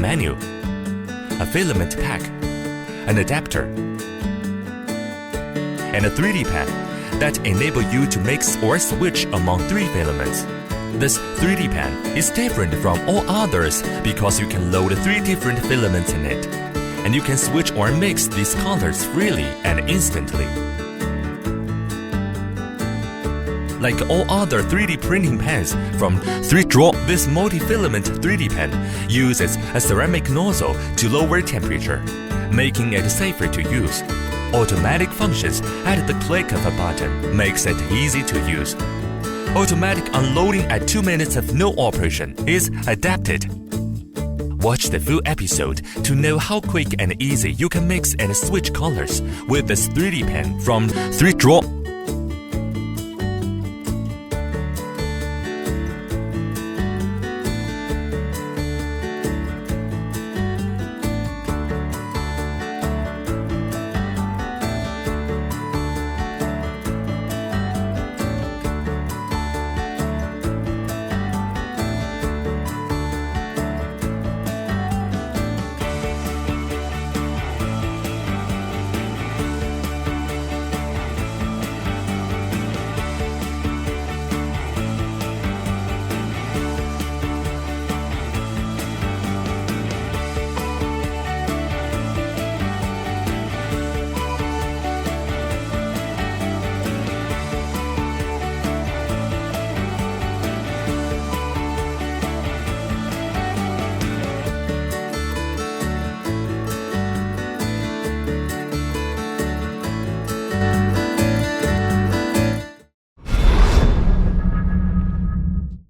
menu, a filament pack, an adapter, and a 3D pen that enable you to mix or switch among 3 filaments. This 3D pen is different from all others because you can load 3 different filaments in it, and you can switch or mix these colors freely and instantly. Like all other 3D printing pens from ThreeDraw, this multi-filament 3D pen uses a ceramic nozzle to lower temperature, making it safer to use. Automatic functions at the click of a button makes it easy to use. Automatic unloading at 2 minutes of no operation is adapted. Watch the full episode to know how quick and easy you can mix and switch colors with this 3D pen from ThreeDraw.